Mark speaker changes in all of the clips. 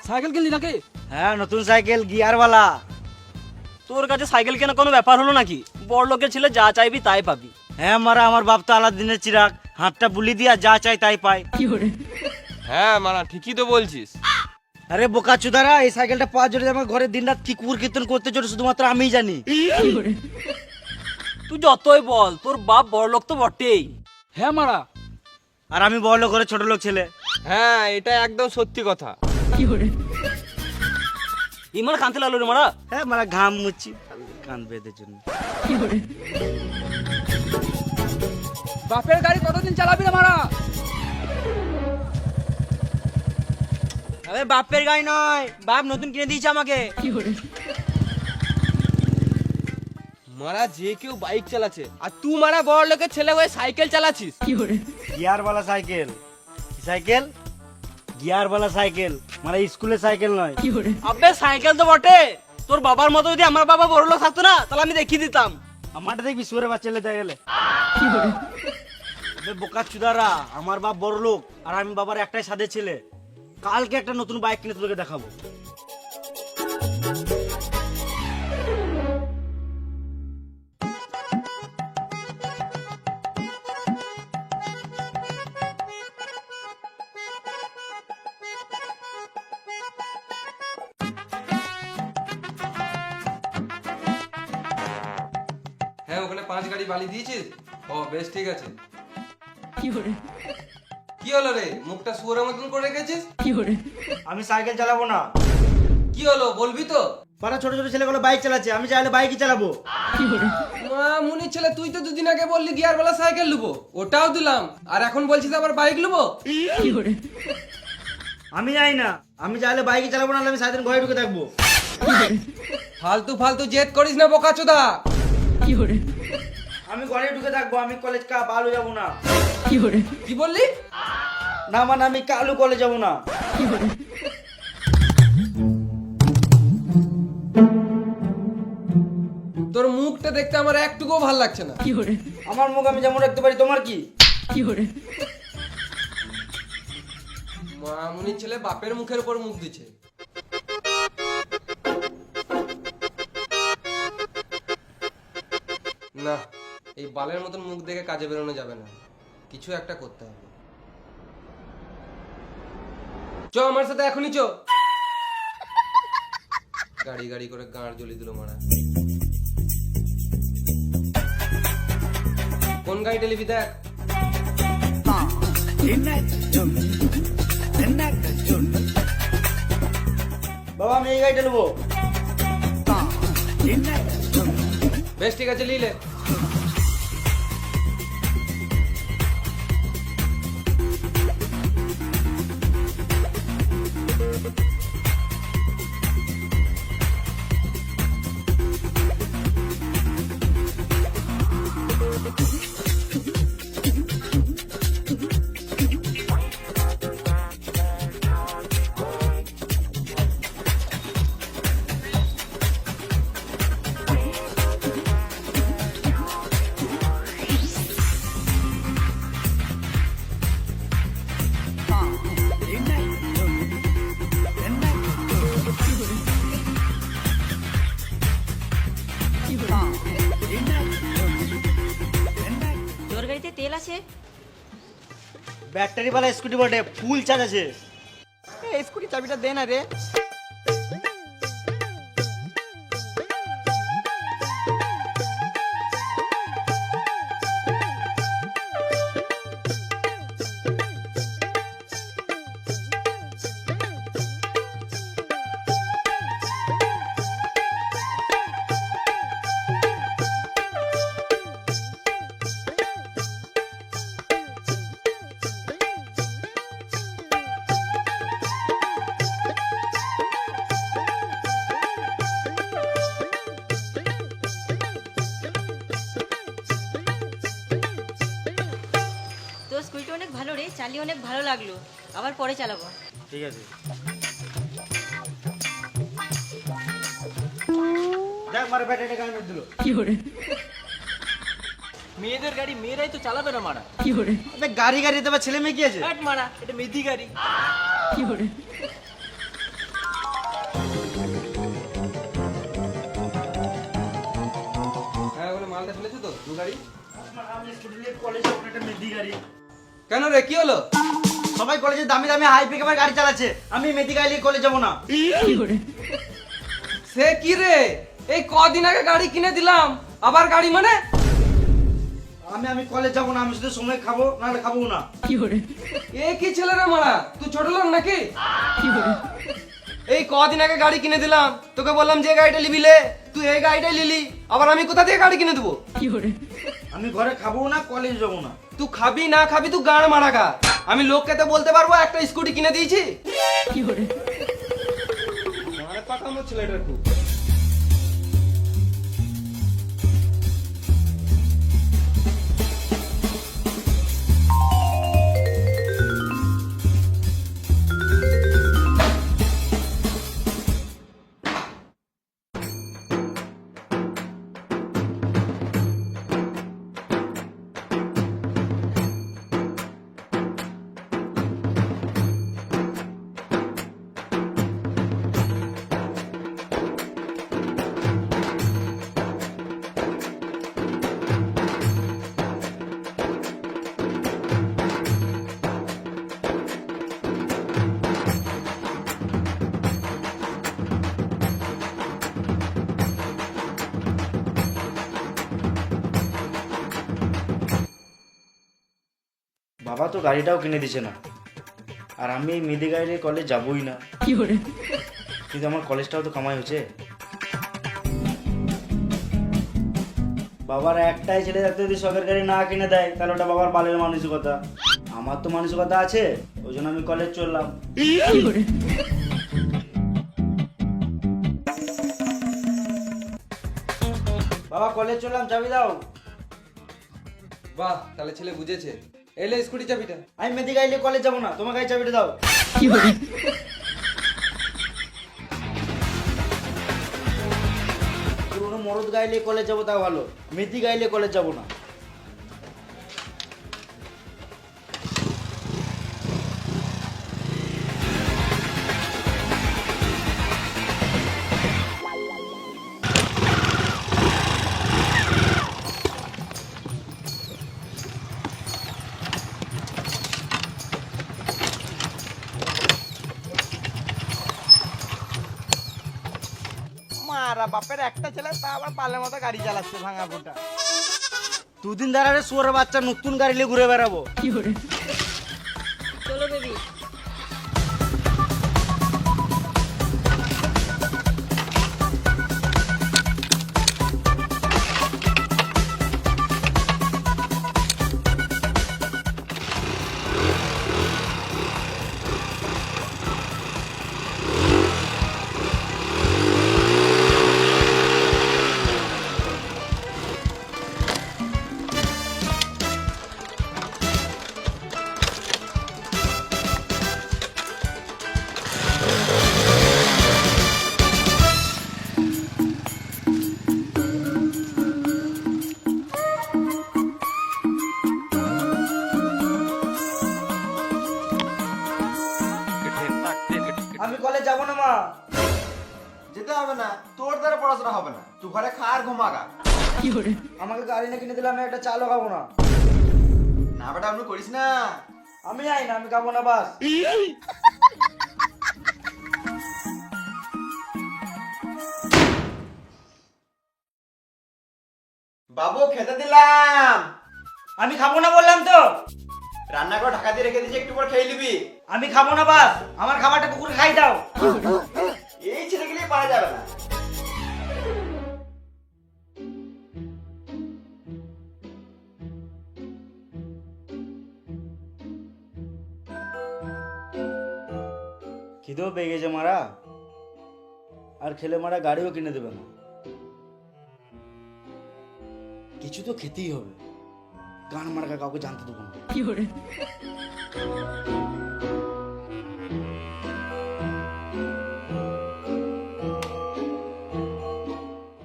Speaker 1: Cycle কিনলি নাকি?
Speaker 2: হ্যাঁ নতুন সাইকেল গিয়ারওয়ালা।
Speaker 3: তোর কাছে সাইকেল কেনা কোনো ব্যাপার হলো নাকি? বড় লোকের ছেলে যা চাইবি তাই পাবি।
Speaker 2: হ্যাঁ মারা, আমার বাপ তো আলাদিনের চিরাগ, হাতটা বুলি দিয়া যা চাই তাই পায়।
Speaker 4: হ্যাঁ মারা ঠিকই তো বলছিস।
Speaker 2: আরে বোকা চুদারা, এই সাইকেলটা পাওয়ার জন্য আমার ঘরে দিনরাত কি কুকুর কীর্তন করতে চলে শুধুমাত্র আমিই জানি।
Speaker 3: তুই যতই বল তোর বাপ বড় লোক তো বটেই।
Speaker 1: হ্যাঁ মারা।
Speaker 2: আর আমি বড় লোক ঘরে ছোট লোক ছেলে।
Speaker 4: হ্যাঁ এটা একদম সত্যি কথা।
Speaker 3: ইমান কানতে লাগলো রে মারা।
Speaker 2: হ্যাঁ মারা, ঘাম মুচ্ছি কান বেঁধে জন্য।
Speaker 1: বাপের গাড়ি কতদিন চালাবি না মারা?
Speaker 2: আরে বাপের গাড়ি নয়, বাপ নতুন কিনে দিয়েছে আমাকে।
Speaker 4: মারা যে কেউ বাইক চালাচ্ছে আর তুই মারা বড় লোকের ছেলে হয়ে সাইকেল চালাচ্ছিস।
Speaker 2: গিয়ারওয়ালা সাইকেল। সাইকেল গিয়ারওয়ালা সাইকেল, মানে স্কুলের সাইকেল নয়।
Speaker 3: আবে সাইকেল তো বটে, তোর বাবার মতো যদি আমার বাবা বড় লোক থাকতো না তাহলে আমি দেখিয়ে দিতাম।
Speaker 2: আমারটা দেখবি সুরে বাচ্চা লেতে গেলে। বোকা চুদারা, আমার বাপ বড় লোক আর আমি বাবার একটাই সাধে ছেলে। কালকে একটা নতুন বাইক কিনে তোকে দেখাবো।
Speaker 4: হ্যাঁ ওখানে 5 গাড়ি বালি দিয়েছিস? ও বেশ ঠিক আছে। কি হলো রে, মুখটা শুয়োরের মতন করে রেখেছিস?
Speaker 2: আমি সাইকেল চালাবো না।
Speaker 4: কি হলো বলবি তো?
Speaker 2: পাড়া ছোট ছোট ছেলেগুলো বাইক চালাচ্ছে, আমি চাইলে বাইকই চালাবো।
Speaker 4: মা মুনির ছেলে, তুই তো দুদিন আগে বললি গিয়ারওয়ালা সাইকেল নেবো, ওটাও দিলাম, আর এখন বলছিস আবার বাইক নেবো।
Speaker 2: আমি যাই না, আমি চাইলে বাইকই চালাবো, না আমি সারাদিন ঘরে ঢুকে থাকবো।
Speaker 4: ফালতু ফালতু জেদ করিস না বোকাচোদা।
Speaker 2: আমি ঘরে ঢুকে থাকবো, আমি কলেজ কালু যাবো না।
Speaker 4: কি বললি?
Speaker 2: না মানে আমি কালু কলেজ যাবো না।
Speaker 4: তোর মুখটা দেখতে আমার একটুকুও ভালো লাগছে না।
Speaker 2: আমার মুখ আমি যেমন রাখতে পারি, তোমার কি?
Speaker 4: মা মুনির ছেলে বাপের মুখের উপর মুখ দিচ্ছে। না, এই বালের মতন মুখ দেখে কাজে বেরোনো যাবে না, কিছু একটা করতে হবে। চ আমার সাথে এখনই চ। গাড়ি গাড়ি করে গাঁড় জ্বলি দিল মারা। কোন গাড়িটা নিবি দেখ।
Speaker 2: বাবা আমি এই গাড়িটা নেবো।
Speaker 4: বেশ ঠিক আছে, লিলে।
Speaker 5: তোর গাড়িতে তেল আছে?
Speaker 2: ব্যাটারি वाला স্কুটি বটে, ফুল চার্জ আছে।
Speaker 3: এই স্কুটি চাবিটা দে না রে।
Speaker 5: তোর স্কুলটা অনেক ভালো রে, চালিয়ে অনেক ভালো লাগলো, আবার পরে চালাবো।
Speaker 2: ঠিক আছে। দেখ মারা ব্যাটারিটা কানেক্ট দিল।
Speaker 3: মেয়েদের গাড়ি মেয়েরাই তো চালাবে না মারা।
Speaker 2: আবে গাড়ি গাড়ি তো ছেলে মেয়ে কি আছে?
Speaker 3: হাট মারা, এটা মেধি গাড়ি।
Speaker 4: গাড়ি?
Speaker 2: আমি স্কুটি নিয়ে কলেজে একটা মেদি গাড়ি।
Speaker 4: কেন রে, কি হলো?
Speaker 2: সবাই কলেজে দামি দামি হাই পিকআপের গাড়ি চালাচ্ছে, আমি মেদি গাড়ি নিয়ে কলেজ যাবো না।
Speaker 4: সে কি রে, এই কদিন আগে গাড়ি কিনে দিলাম, আবার গাড়ি মানে?
Speaker 2: আমি কলেজ যাবো না, আমি শুধু সময় খাবো, নাহলে খাবো না।
Speaker 4: এ কি ছেলে রে মারা, তুই ছোট লোক নাকি? এই কদিন আগে গাড়ি কিনে দিলাম, তোকে বললাম যে গাড়িটা নিবি লে, তুই এই গাড়িটাই নিলি, আবার আমি কোথা থেকে গাড়ি কিনে দেবো?
Speaker 2: আমি ঘরে খাবো না, কলেজ যাবো না।
Speaker 4: তুই খাবি না খাবি, তুই গাড় মারা খা। আমি লোককে তো বলতে পারবো একটা স্কুটি কিনে দিয়েছি। মারে পাকামো ছেলেটার খুব।
Speaker 2: বাবা তো গাড়িটাও কিনে দিছে না, আর আমি এই মেদি গাড়ি নিয়ে কলেজ যাবোই না। কিন্তু আমার কলেজটাও তো কামাই হচ্ছে। বাবার একটাই ছেলে থাকতে যদি শখের গাড়ি না কিনে দেয়, তাহলে ওটা বাবার বালের মানসিকতা। আমার তো মানসিকতা আছে, ওই জন্য আমি কলেজ চললাম। বাবা কলেজ চললাম, চাবি দাও।
Speaker 4: বাহ, তাহলে ছেলে বুঝেছে। এলে স্কুটি চাবিটা।
Speaker 2: আমি মেদি গাড়ি নিয়ে কলেজ যাবো না, তোমার গাড়ি চাবিটা দাও। পুরোনো মরদ গাড়ি নিয়ে কলেজ যাবো তাও ভালো, মেদি গাড়ি নিয়ে কলেজ যাবো না।
Speaker 3: মারা বাপের একটা ছেলে, তা আবার পালের মতো গাড়ি চালাচ্ছে ভাঙা ফোটা।
Speaker 2: দুদিন দাঁড়ারে শুয়ারের বাচ্চা নতুন গাড়ি নিয়ে ঘুরে বেড়াবো।
Speaker 5: চলো বেবি।
Speaker 2: আমি কলেজ যাবো না মা।
Speaker 6: যেতে হবে না, তোর দ্বারা পড়াশোনা হবে না, তুই ঘরে খা আর ঘুমাগা।
Speaker 2: আমাকে গাড়ি না কিনে দিলে আমি একটা চালও খাবো না।
Speaker 6: না বেটা, আমি করিস না।
Speaker 2: আমি যাই না, আমি খাবো না বাস।
Speaker 6: বাবু খেতে দিলাম।
Speaker 2: আমি খাবো না বললাম তো।
Speaker 6: রান্না করে ঢাকা দিয়ে রেখে দিয়েছি, একটু পর খেয়ে নিবি।
Speaker 2: আমি খাবো না বাস, আমার খাবারটা কুকুর খাই দাও।
Speaker 6: এই ছেলেগুলি পারা যাবে না।
Speaker 2: খিদেও পেয়ে গেছে মারা, আর খেলে মারা গাড়িও কিনে দেবে না। কিছু তো খেতেই হবে, গান মার্কা কাউকে জানতে দেবো না।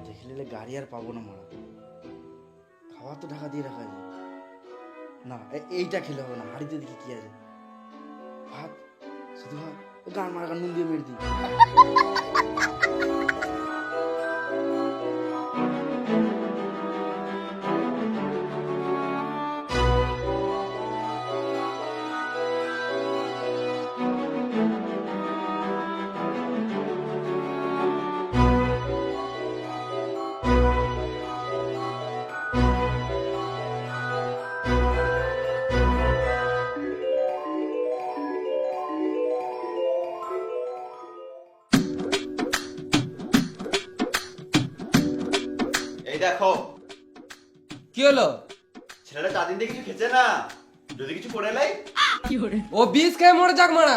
Speaker 2: দেখলে গাড়ি আর পাবো না মারা, খাবার তো ঢাকা দিয়ে রাখা যায় না। এইটা খেলে হবে না, হাড়িতে দেখি কি আছে। ভাত শুধু ভাত, গান মার্কা নুন দিয়ে মেরে দিই।
Speaker 6: দেখো
Speaker 4: কি হলো?
Speaker 6: ছেলেটা 4 দিন থেকে কিছু খেছে না, যদি কিছু করে লাই
Speaker 4: ও বিষ খেয়ে মরে যাক মারা।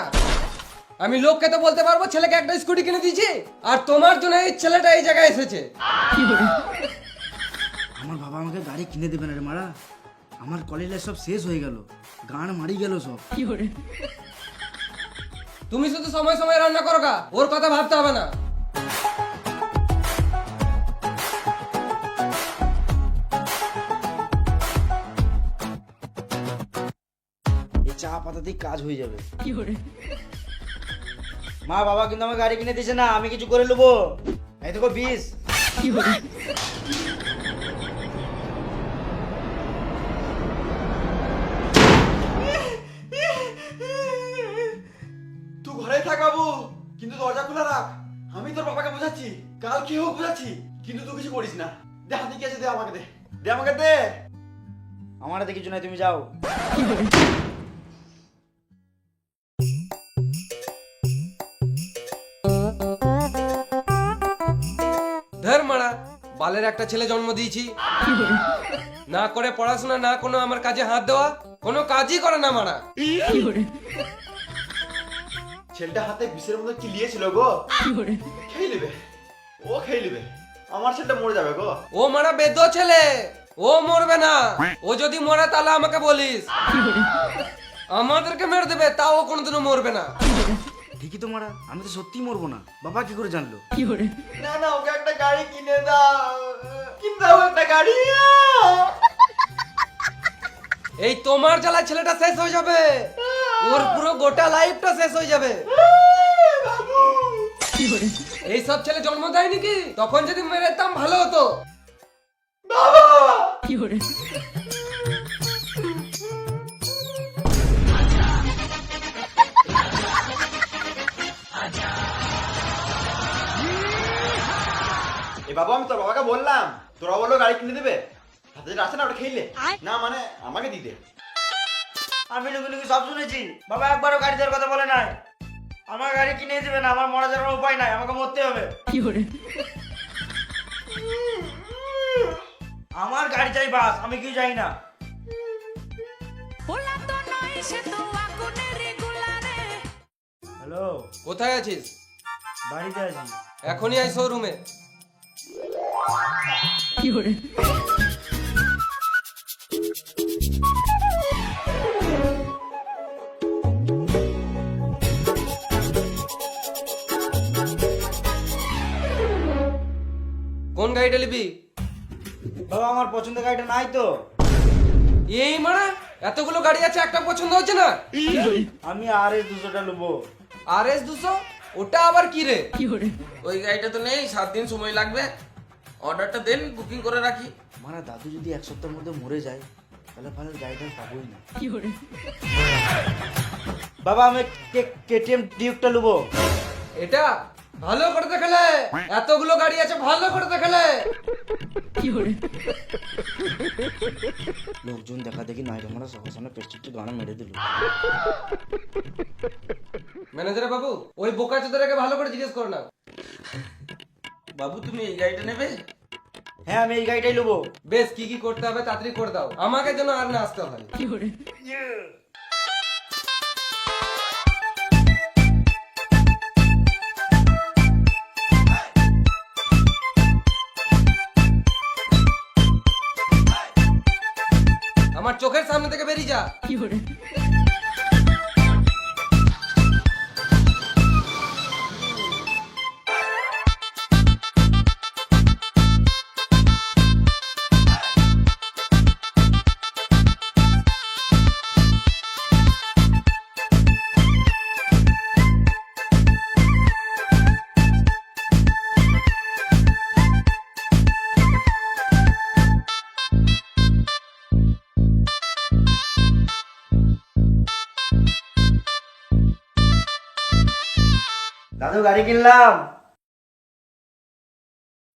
Speaker 4: আমি লোককে তো বলতে পারবো ছেলেকে একটা স্কুটি কিনে দিয়েছি, আর তোমার জন্য এই ছেলেটা এই জায়গায় এসেছে।
Speaker 2: আমার বাবা আমাকে গাড়ি কিনে দেবে না রে মারা। আমার কলেজে সব শেষ হয়ে গেল, গান মারি গেল সব।
Speaker 4: তুমি শুধু সময় সময় রান্না করো গা, ওর কথা ভাবতে হবে না।
Speaker 2: এই চা পাতাতেই কাজ হয়ে যাবে। মা বাবা কিন্তু আমার গাড়ি কিনে দিয়েছে না, আমি কিছু করে নেবো। এই দেখো 20।
Speaker 6: তুই ঘরে থাক বাবু, কিন্তু দরজা খোলা রাখ। আমি তোর বাবাকে বোঝাচ্ছি, কাল কি হোক বোঝাচ্ছি, কিন্তু তুই কিছু করিস না। দে হাতে কি আছে, দে আমাকে, দে দে আমাকে দে।
Speaker 2: আমার হাতে কিছু নাই, তুমি যাও।
Speaker 4: ধর মারা, বালের একটা ছেলে জন্ম দিয়েছি, না করে পড়াশোনা, না কোনো আমার কাজে হাত দেওয়া, কোনো কাজই করে না মারা।
Speaker 6: ছেলেটা হাতে বিষের মতো চিলিয়েছিল গো, খেয়ে নেবে, ও খেয়ে নেবে। আমার ছেলেটা মরে যাবে গো।
Speaker 4: ও মারা বেদ ছেলে, ও মরবে না। ও যদি মরে তাহলে আমাকে বলিস, আমাদেরকে মেরে দেবে, তাও ও কোনোদিনও মরবে না।
Speaker 2: ঠিকই তো মারা, আমি তো সত্যি মরবো না। বাবা কি করে জানলো?
Speaker 6: না না, ওকে একটা গাড়ি কিনে দাও, কিনে দাও একটা গাড়ি।
Speaker 4: এই তোমার জ্বালা ছেলেটা শেষ হয়ে যাবে, ওর পুরো গোটা লাইফটা শেষ হয়ে যাবে। এই সব ছেলে জন্ম দেয় নাকি? তখন যদি মেরে দিতাম ভালো হতো।
Speaker 6: এ বাবা, আমি তোর বাবাকে বললাম, তোরা বললো গাড়ি কিনে দেবে, হাতে যেটা আছে না ওটা খেলে না, মানে আমাকে দিতে।
Speaker 2: আমি লুকি সব শুনেছি। বাবা একবারও গাড়ি দেওয়ার কথা বলে নাই। আমার গাড়ি কিনে দেবে না, আমার মরা যাওয়ার উপায় নাই, আমাকে মরতে হবে। আমার গাড়ি চাই বাস, আমি কেউ চাই না। হ্যালো,
Speaker 4: কোথায় আছিস?
Speaker 2: বাড়িতে আছি।
Speaker 4: এখনই আই শোরুমে। কোন গাড়িটা নিবি?
Speaker 2: বাবা আমার পছন্দের গাড়িটা নাই তো।
Speaker 4: এই মারা, এতগুলো গাড়ি আছে, একটা পছন্দ হচ্ছে না?
Speaker 2: আমি RS 200টা নেবো।
Speaker 4: RS 200? ওটা আবার কি রে?
Speaker 7: ওই গাড়িটা তো নেই, 7 দিন সময় লাগবে। অর্ডারটা দেন, বুকিং করে রাখি।
Speaker 2: মানে দাদু যদি 1 সপ্তাহের মধ্যে মরে যায়, তাহলে ভালো গাড়িটা পাবোই না। বাবা আমি KTM ডিউকটা নেবো।
Speaker 4: এটা ভালো করে দেখালে, এতগুলো গাড়ি আছে, ভালো করে দেখালে।
Speaker 2: লোকজন দেখা দেখি নাই, আমরা সবার সামনে পেস্টিকটা গানা মেরে দিল।
Speaker 4: ম্যানেজার বাবু, ওই বোকা চোদাটাকে ভালো করে জিজ্ঞেস করো না।
Speaker 7: বাবু তুমি এই গাড়িটা নেবে?
Speaker 2: হ্যাঁ আমি এই গাড়িটাই নেবো।
Speaker 4: বেশ, কি কি করতে হবে তাড়াতাড়ি করে দাও, আমাকে যেন আর না আসতে হয়। আমার চোখের সামনে থেকে বেরিয়ে যা।
Speaker 2: দাদু গাড়ি কিনলাম।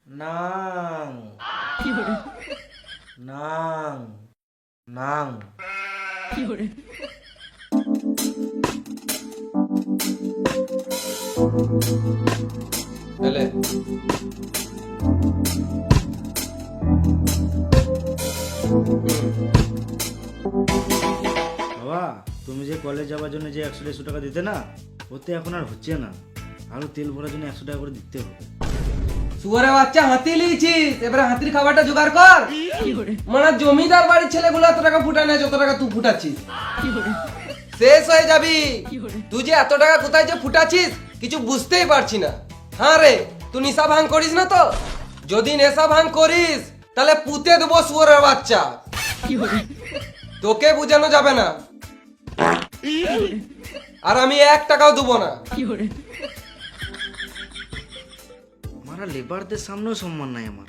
Speaker 2: নাং নাং নাং।
Speaker 4: এলে
Speaker 2: তুমি যে কলেজ যাওয়ার জন্য যে 100-150 টাকা দিতে না, ওতে এখন আর হচ্ছে না। আরো তেল ভরার জন্য 100 টাকা করে দিতে হবে।
Speaker 4: শুয়ারে বাচ্চা হাতি লিয়েছিস, এবারে হাতির খাবারটা জোগাড় কর। মানে জমিদার বাড়ির ছেলেগুলো এত টাকা ফুটায় না যত টাকা তুই ফুটাচ্ছিস। শেষ হয়ে যাবি। তুই যে এত টাকা কোথায় যে ফুটাচ্ছিস কিছু বুঝতেই পারছি না। হ্যাঁ রে, তুই নেশা ভাঙ করিস না তো? যদি নেশা ভাঙ করিস তাহলে পুঁতে দেবো শুয়ারের বাচ্চা। তোকে বুঝানো যাবে না, আর আমি 1 টাকাও দেবো না।
Speaker 2: মারা লেবারদের সামনেও সম্মান নাই আমার।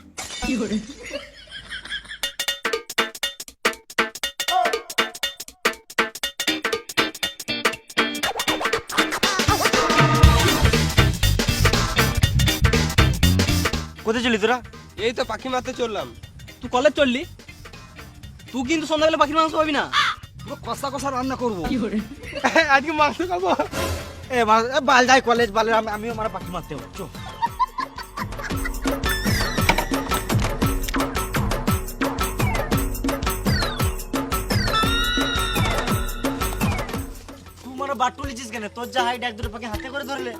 Speaker 2: কোথায় চলি তোরা?
Speaker 4: এই তো পাখি মারতে চললাম।
Speaker 3: তুই কলেজ চললি, তুই কিন্তু সন্ধ্যাবেলা পাখির মাংস পাবি না।
Speaker 1: কষা কষা রান্না করবো।
Speaker 2: আজকে মাংস খাবো। বাল যাই কলেজ, বালে আমিও মারা পাখি মারতে হবে। চো।
Speaker 8: তুই মানে বাট্টু লিছিস কেন? তোর যা হাইট 1-2 পাখি হাতে করে ধরলে।